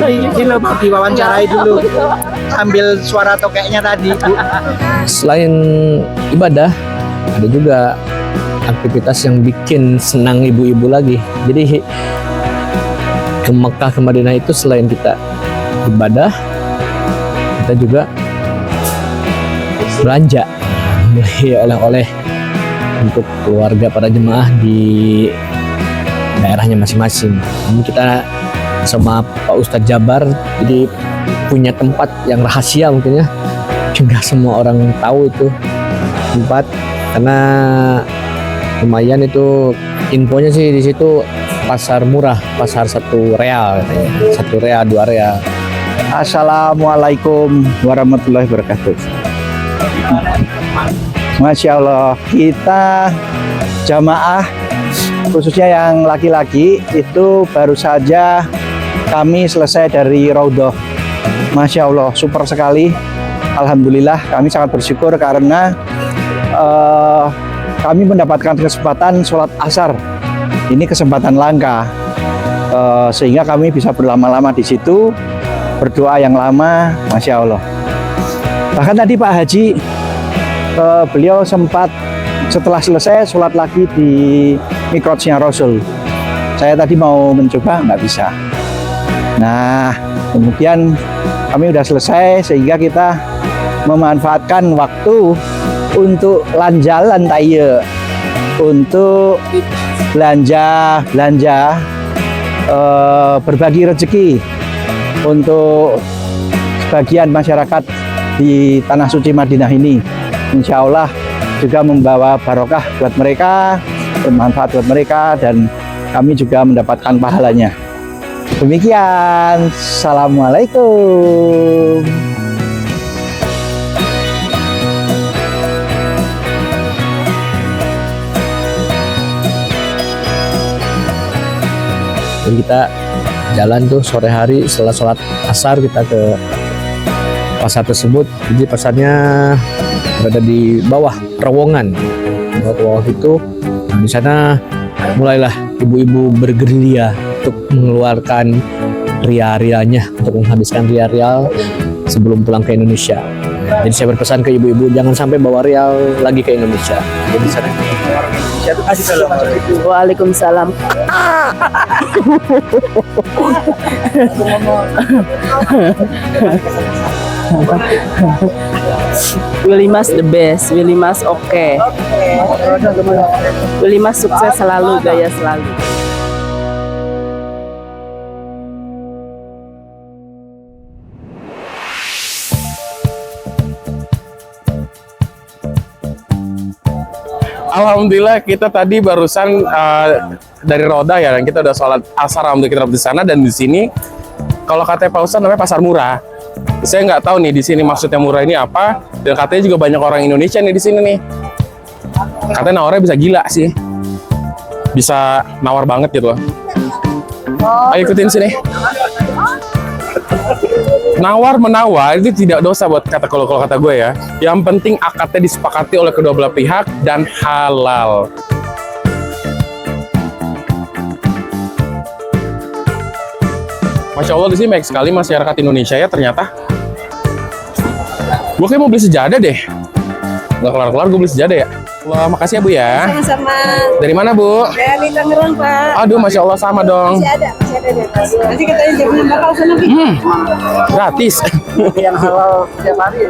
Ini lo mau diwawancarai dulu ambil suara tokeknya tadi, Bu. Selain ibadah, ada juga aktivitas yang bikin senang ibu-ibu lagi. Jadi ke Mekah, ke Madinah itu selain kita ibadah, kita juga belanja, beli oleh-oleh untuk keluarga para jemaah di daerahnya masing-masing. Ini kita sama Pak Ustadz Jabar jadi punya tempat yang rahasia mungkin ya, nggak semua orang tahu itu tempat, karena lumayan itu infonya sih di situ pasar murah, pasar 1 real katanya, 1 real 2 real. Assalamualaikum warahmatullahi wabarakatuh. Masya Allah, kita jamaah khususnya yang laki-laki itu baru saja kami selesai dari Raudhah. Masya Allah, super sekali. Alhamdulillah, kami sangat bersyukur karena kami mendapatkan kesempatan sholat asar. Ini kesempatan langka, sehingga kami bisa berlama-lama di situ, berdoa yang lama, Masya Allah. Bahkan tadi Pak Haji, beliau sempat setelah selesai sholat lagi di Mikrotnya Rasul. Saya tadi mau mencoba, nggak bisa. Nah, kemudian kami udah selesai sehingga kita memanfaatkan waktu untuk jalan taye, untuk belanja, berbagi rezeki untuk sebagian masyarakat di Tanah Suci Madinah ini. Insya Allah juga membawa barokah buat mereka, bermanfaat buat mereka, dan kami juga mendapatkan pahalanya. Demikian, Assalamualaikum. Jadi kita jalan tuh sore hari setelah sholat asar, kita ke pasar tersebut. Jadi pasarnya berada di bawah terowongan. Di bawah terowongan itu, di sana mulailah ibu-ibu bergerilya untuk mengeluarkan rial-rialnya, untuk menghabiskan rial-rial sebelum pulang ke Indonesia. Jadi saya berpesan ke ibu-ibu jangan sampai bawa rial lagi ke Indonesia. Jadi sana. Waalaikumsalam. Willy Mas the best, Willy Mas oke. Willy Mas sukses selalu, gaya selalu. Alhamdulillah kita tadi barusan dari Raudhah ya, dan kita udah sholat asar, alhamdulillah kita di sana. Dan di sini kalau katanya Pak Ustadz namanya pasar murah. Saya nggak tahu nih di sini maksudnya murah ini apa, dan katanya juga banyak orang Indonesia nih di sini nih. Katanya nawarnya bisa gila sih, bisa nawar banget gitu loh. Ayo ikutin sini. Nawar menawar itu tidak dosa buat kalau kata gue ya. Yang penting akadnya disepakati oleh kedua belah pihak dan halal. Masya Allah, di sini banyak sekali masyarakat Indonesia ya ternyata. Gue kayak mau beli sejadah deh. Nggak kelar-kelar gue beli sejadah ya. Wah, makasih ya Bu ya. Sama-sama. Dari mana Bu? Dari Tangerang Pak. Aduh, Masya Allah sama dong. Masih ada di atas. Nanti kita jam 6 bakal sana Bi. Gratis. Yang halal setiap hari.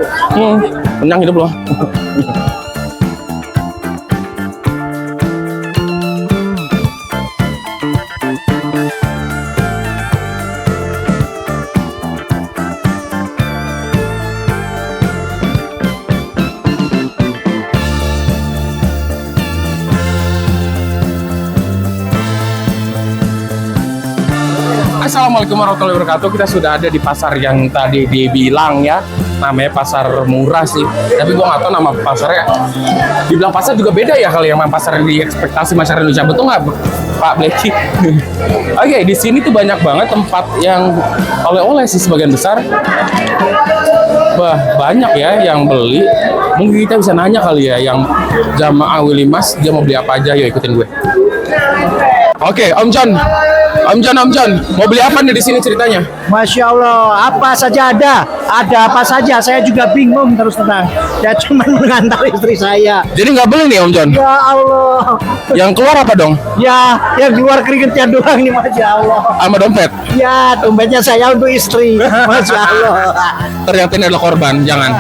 Menang hidup loh. Assalamualaikum warahmatullahi wabarakatuh. Kita sudah ada di pasar yang tadi dibilang ya, namanya pasar murah sih. Tapi gua nggak tahu nama pasarnya. Dibilang pasar juga beda ya kali yang pasar di ekspektasi masyarakat Indonesia, betul nggak Pak Bleki? Oke, di sini tuh banyak banget tempat yang oleh-oleh sih sebagian besar. Wah, banyak ya yang beli. Mungkin kita bisa nanya kali ya yang jamaah Willy Mas, dia mau beli apa aja? Yuk ikutin gue. Oke, Om John. Om John, mau beli apa nih di sini ceritanya? Masya Allah, apa saja ada apa saja. Saya juga bingung terus terang. Ya cuma mengantar istri saya. Jadi nggak beli nih Om John? Ya Allah, Yang keluar apa dong? ya yang keluar keringetnya doang nih, Masya Allah. Sama dompet. Ya dompetnya saya untuk istri, Masya Allah. Ternyata ini adalah korban, jangan.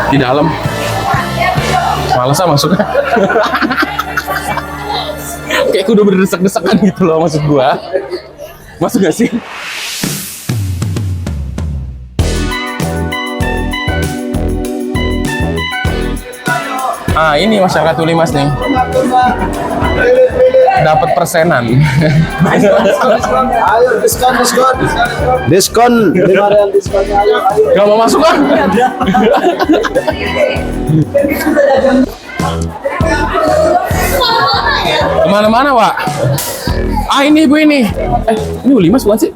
Di dalam males masuknya. Kayak kudu berdesak-desakan gitu loh, maksud gua. Masuk gak sih? Ah, ini masyarakat Tuli Mas nih. Dapat persenan. Ayo diskon. Gak mau masuk kan? Kemana-mana, Wak? Ah, ini ibu ini. Ini Uli Mas bukan sih?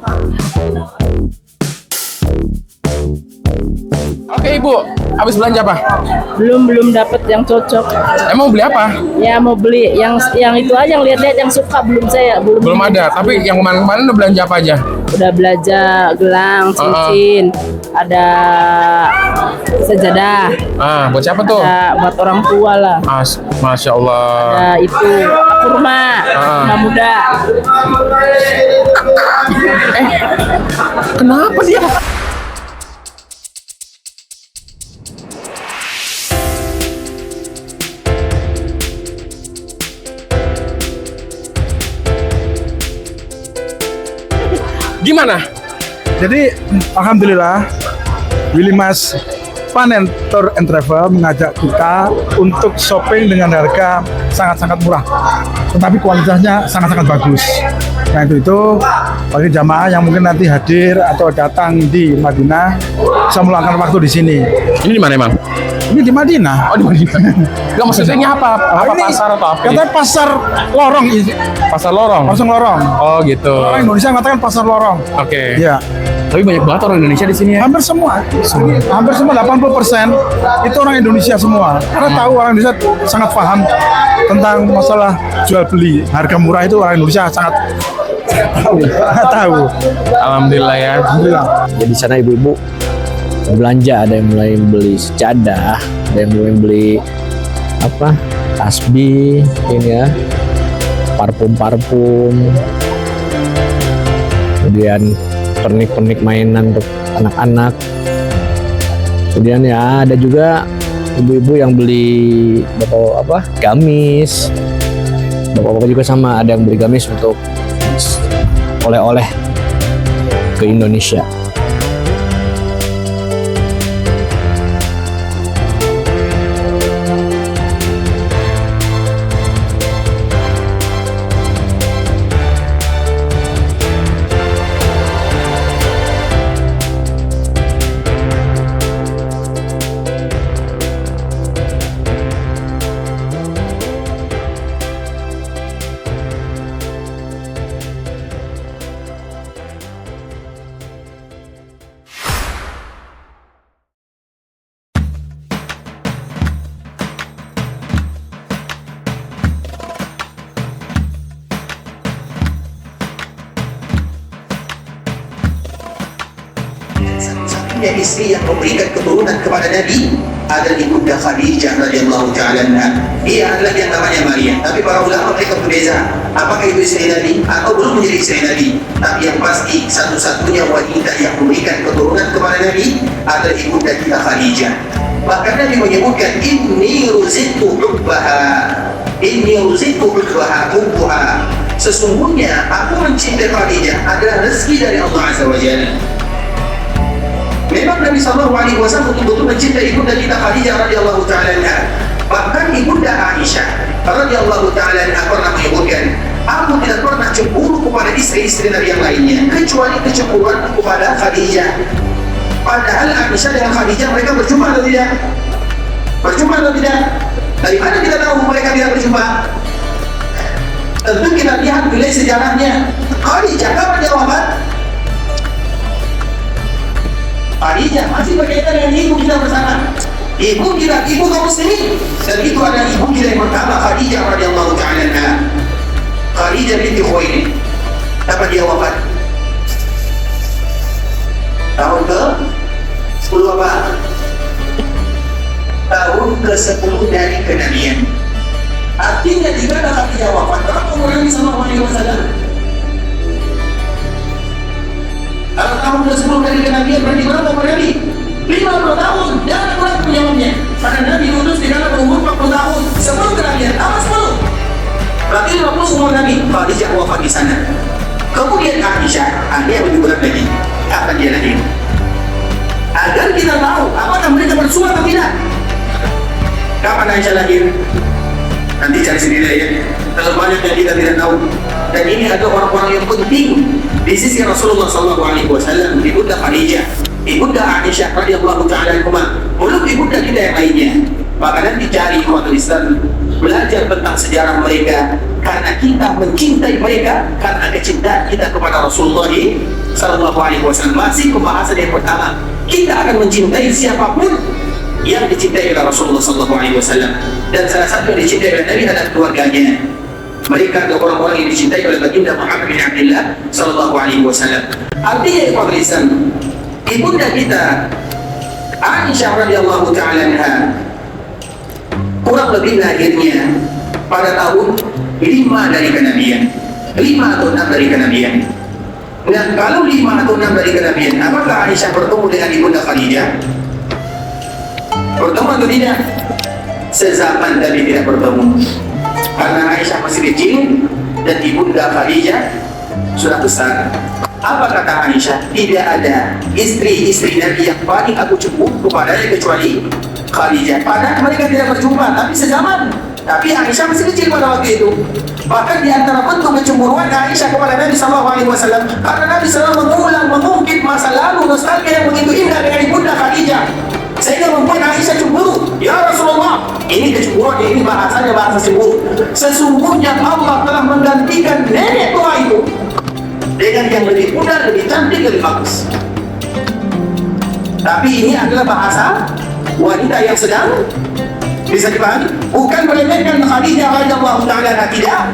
Oke ibu, habis belanja apa? Belum dapat yang cocok. Emang beli apa? Ya mau beli yang itu aja, yang lihat-lihat yang suka belum saya Belum ada, tapi yang kemarin-kemarin udah belanja apa aja? Udah belanja gelang, cincin, ada sejadah, Ah, buat siapa tuh? ada buat orang tua lah. Masya Allah. Ada itu kurma muda. Kenapa dia? Gimana? Jadi alhamdulillah Willy Mas Panen Tour and Travel mengajak kita untuk shopping dengan harga sangat-sangat murah, tetapi kualitasnya sangat-sangat bagus. Nah itu bagi jamaah yang mungkin nanti hadir atau datang di Madinah bisa meluangkan waktu di sini. Ini di mana emang? Ini di Madinah. Oh, di Madinah. Enggak, maksudnya ini apa? Apa Ini pasar atau apa? Katanya pasar lorong. Pasar lorong. Pasar lorong. Oh, gitu. Orang Indonesia mengatakan pasar lorong. Oke. Ya. Tapi banyak banget orang Indonesia di sini ya. Hampir semua 80% itu orang Indonesia semua. Karena tahu orang Indonesia sangat paham tentang masalah jual beli. Harga murah itu orang Indonesia sangat tahu. Alhamdulillah ya. Alhamdulillah. Jadi di sana ibu-ibu belanja, ada yang mulai beli sejadah, ada yang mulai beli apa? Tasbih, ini ya. Parfum. Kemudian pernik-pernik mainan untuk anak-anak. Kemudian ya ada juga ibu-ibu yang beli gamis. Bapak-bapak juga sama, ada yang beli gamis untuk oleh-oleh ke Indonesia. Satu-satunya istri yang memberikan keturunan kepada Nabi adalah Ibunda Khadijah radhiyallahu ta'ala anha. Dia adalah yang namanya Maria. Tapi para ulama mereka berbeza. Apakah itu istri Nabi atau belum menjadi istri Nabi? Tapi yang pasti satu-satunya wanita yang memberikan keturunan kepada Nabi adalah Ibunda kita Khadijah. Bahkan Nabi menyebutkan inni ruzitu hubbaha. Sesungguhnya aku mencintai Khadijah adalah rezeki dari Allah Azza wa Jalla. Memang Nabi SAW betul-betul mencintai ibunda kita Khadijah radhiyallahu ta'ala anha. Bahkan ibunda Aisyah radhiyallahu ta'ala anha pernah menyebutkan, aku tidak pernah cemburu kepada istri-istri Nabi yang lainnya kecuali kecemburuan kepada Khadijah. Padahal Aisyah dengan Khadijah mereka berjumpa atau tidak? Berjumpa atau tidak? Dari mana kita tahu mereka tidak berjumpa? Tentu kita lihat nilai sejarahnya. Khadijah kapan dia wafat? Khadijah masih berkaitan dengan ibu kita bersama. Ibu kita, ibu kaum muslimin. Dan itu adalah ibu kita yang pertama, Khadijah radhiyallahu ta'ala anha. Khadijah binti Khuwailid. Kapan dia wafat? Tahun ke 10 apa? Tahun ke-10 dari kenabian. Artinya di mana Khadijah wafat? Berapa umur Nabi sallallahu alaihi wasallam? Kalau tahun ke-10 dari kenabian berarti berapa umur Nabi? 50 tahun. Jangan kurang menjawabnya. Karena Nabi diutus di dalam umur 40 tahun. Sebelum kenabian, apa 10? Berarti 50 umur Nabi. Khadijah wafat di sana. Kemudian Aisyah, dia lebih berat lagi. Kapan dia lahir? Agar kita tahu apakah mereka bersuara atau tidak. Kapan Aisyah lahir? Nanti cari sendiri ya. Terlalu banyak yang kita tidak tahu. Dan ini ada orang-orang yang penting di sisi Rasulullah SAW. Ibunda Khadijah, ibunda Aisyah radhiyallahu ta'ala anhuma, belum ibunda kita yang lainnya. Maka nanti cari ikhwatul Islam, belajar tentang sejarah mereka, karena kita mencintai mereka karena kecintaan kita kepada Rasulullah SAW. Masih pembahasan yang pertama, kita akan mencintai siapapun yang dicintai oleh Rasulullah SAW. Dan salah satu yang dicintai oleh Nabi adalah keluarganya. Mereka adalah orang-orang yang dicintai oleh baginda Muhammad bin Abdullah SAW. Artinya ikhwatul Islam, ibunda kita Aisyah radhiyallahu ta'ala anha kurang lebih lahirnya pada tahun 5 dari kenabian. 5 atau 6 dari kenabian. Dan kalau 5 atau 6 dari kenabian, apakah Aisyah bertemu dengan ibunda Khadijah? Bertemu atau tidak? Sezaman tapi tidak bertemu. Karena Aisyah masih kecil dan ibunda Khadijah sudah besar. Apa kata Aisyah? Tidak ada istri-istri Nabi yang paling aku cemburu kepadanya kecuali Khadijah. Padahal mereka tidak berjumpa, tapi sezaman. Tapi Aisyah masih kecil pada waktu itu. Bahkan di antara bentuk kecemburuan Aisyah kepada Nabi SAW, karena Nabi SAW mengulang mengungkit masa lalu nostalgia yang begitu indah dengan ibunda Khadijah, sehingga membuat Aisyah cemburu. Ya Rasulullah, ini kecemburuan, ini bahasanya bahasa cemburu. Sesungguhnya Allah telah menggantikan nenek tua itu dengan yang lebih muda, lebih cantik, lebih bagus. Tapi ini adalah bahasa wanita yang sedang bisa dipahami, bukan meremehkan Khadijah radhiyallahu ta'ala, tidak.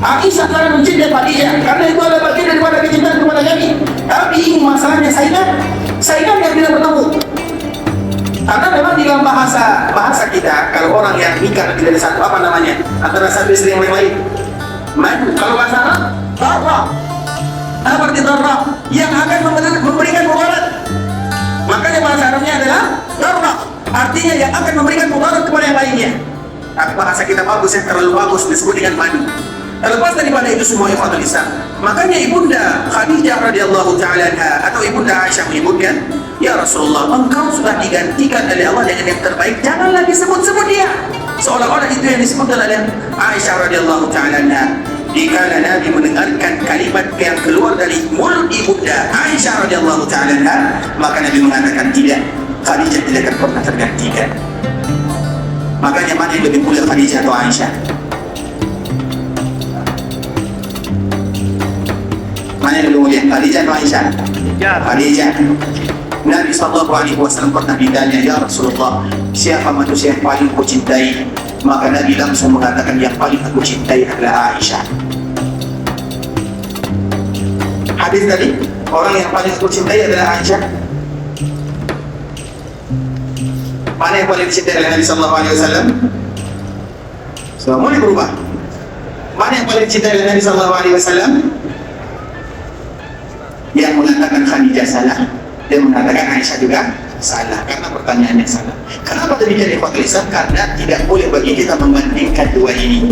Aisyah telah mencintai Khadijah karena itu adalah bagian daripada kecintaan kepada Nabi. Tapi ini masalahnya saingan yang tidak bertemu. Karena memang di dalam bahasa kita, kalau orang yang nikah tidak ada satu apa namanya antara satu istri yang lain, madu. Kalau bahasa Arab, darah. Apa arti darah? Yang akan memberikan mudarat. Makanya bahasa Arabnya adalah darah. Artinya yang akan memberikan mudarat kepada yang lainnya. Tapi bahasa kita bagus, yang terlalu bagus disebut dengan madu. Terlepas daripada itu semua ikhwatul Islam, makanya ibunda Khadijah radhiyallahu ta'ala anha atau ibunda Aisyah menyebutkan, ya Rasulullah, engkau sudah digantikan oleh Allah dengan yang terbaik, jangan lagi sebut-sebut dia. Seolah-olah itu yang disebut oleh Aisyah radhiyallahu ta'ala anha. Dikala Nabi mendengarkan kalimat yang keluar dari mulut ibunda Aisyah radhiyallahu ta'ala anha, maka Nabi mengatakan tidak, Khadijah tidak akan pernah tergantikan. Makanya mana yang lebih mulia, Khadijah atau Aisyah? Mana yang lebih mulia, Khadijah atau Aisyah? Khadijah. Nabi SAW pernah ditanya, ya Rasulullah, siapa manusia yang paling aku cintai? Maka Nabi langsung mengatakan, yang paling aku cintai adalah Aisyah. Hadis tadi, orang yang paling aku cintai adalah Aisyah. Mana yang paling dicintai oleh Nabi SAW? Semua mulai berubah. Mana yang paling dicintai oleh Nabi SAW? Yang mengatakan Khadijah salah, dia mengatakan Aisyah juga salah, karena pertanyaannya salah. Kenapa demikian ikhwatul Islam? Karena tidak boleh bagi kita membandingkan dua ini.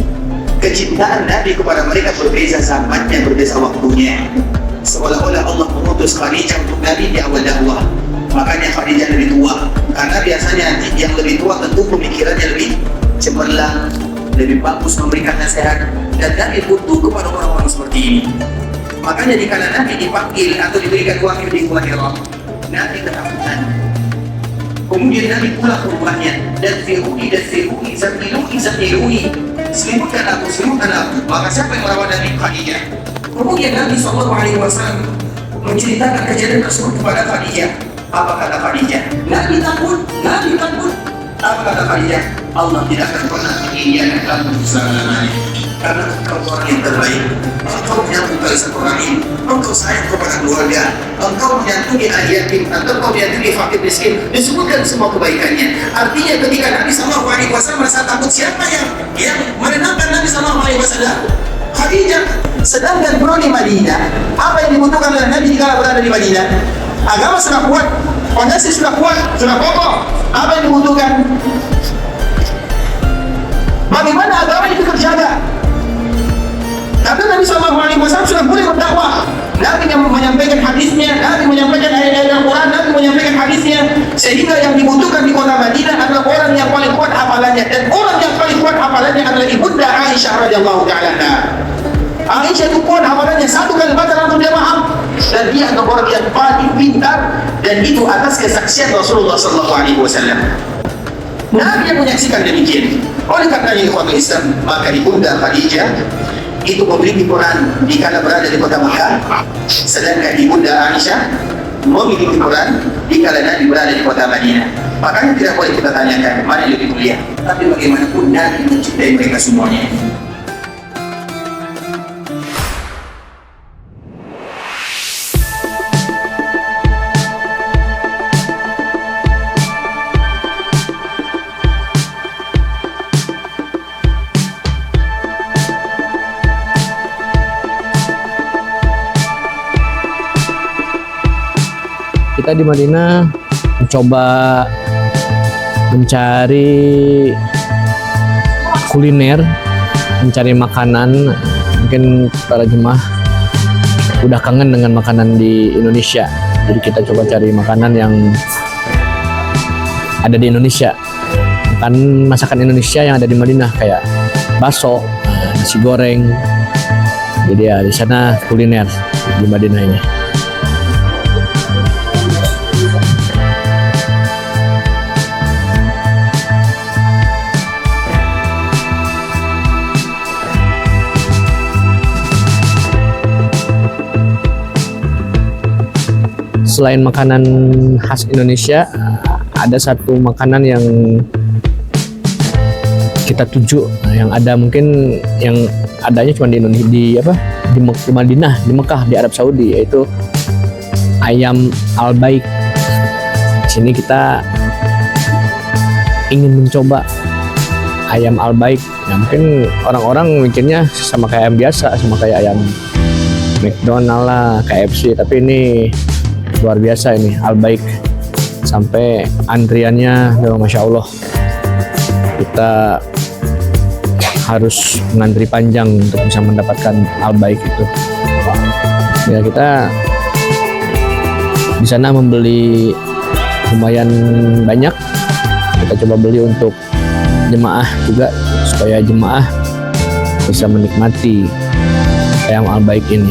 Kecintaan Nabi kepada mereka berbeza zamannya, berbeza waktunya. Seolah-olah Allah mengutus Khadijah untuk Nabi di awal dakwah. Makanya Khadijah lebih tua, karena biasanya yang lebih tua tentu pemikirannya lebih cemerlang, lebih bagus memberikan nasihat, dan Nabi butuh kepada orang-orang seperti ini. Makanya dikala Nabi dipanggil atau diberikan wahyu di Gua Hira, Nabi ketakutan. Kemudian Nabi pulang ke rumahnya dan firuni, zamiluni, selimutkan aku. Maka siapa yang melawan Nabi? Khadijah. Kemudian Nabi SAW menceritakan kejadian tersebut kepada Khadijah. Apa kata Khadijah? Nabi takut. Apa kata Khadijah? Allah tidak akan pernah mengiyakan kamu selama-lamanya. Karena engkau orang yang terbaik. Engkau menyambung tali silaturahim. Engkau sayang kepada keluarga. Engkau menyantungi ahli yatim. Engkau menyantungi fakir miskin. Disebutkan semua kebaikannya. Artinya ketika Nabi SAW merasa takut, siapa yang menenangkan Nabi SAW? Khadijah. Sedangkan bro di Madinah, apa yang dibutuhkan oleh Nabi jika berada di Madinah? Agama sudah kuat, fondasi sudah kuat, sudah kokoh. Apa yang dibutuhkan? Bagaimana agama itu terjaga? Karena Nabi SAW sudah boleh berdakwah. Nabi yang menyampaikan hadisnya, Nabi menyampaikan ayat-ayat Al-Quran, Nabi menyampaikan hadisnya. Sehingga yang dibutuhkan di kota Madinah adalah orang yang paling kuat hafalannya. Dan orang yang paling kuat hafalannya adalah Ibunda Aisyah radhiyallahu ta'ala anha. Aisyah itu kuat hafalannya, satu kali baca langsung dia paham. Dan dia adalah orang yang paling pintar, dan itu atas kesaksian Rasulullah SAW. Nabi yang menyaksikan demikian. Oleh karenanya ikhwatul Islam, maka Ibunda Khadijah itu memiliki peran dikala berada di kota Makkah, sedangkan Ibunda Aisyah memiliki peran dikala Nabi berada di kota Madinah. Makanya tidak boleh kita tanyakan mana yang lebih mulia, tapi bagaimanapun Nabi mencintai mereka semuanya. Kita di Madinah mencoba mencari kuliner, mencari makanan. Mungkin para jemaah udah kangen dengan makanan di Indonesia, jadi kita coba cari makanan yang ada di Indonesia, bukan masakan Indonesia yang ada di Madinah kayak bakso, nasi goreng. Jadi ya di sana kuliner di Madinah ini. Selain makanan khas Indonesia, ada satu makanan yang kita tuju, yang ada mungkin yang adanya cuma di Indonesia, di Madinah, di Mekah, di Arab Saudi, yaitu ayam al-baik. Di sini kita ingin mencoba ayam al-baik. Ya, mungkin orang-orang mikirnya sama kayak ayam biasa, sama kayak ayam McDonald lah, KFC, tapi ini luar biasa ini al-baik. Sampai antriannya, masya Allah, kita harus mengantri panjang untuk bisa mendapatkan al-baik itu. Ya, kita di sana membeli lumayan banyak. Kita coba beli untuk jemaah juga, supaya jemaah bisa menikmati ayam al-baik ini.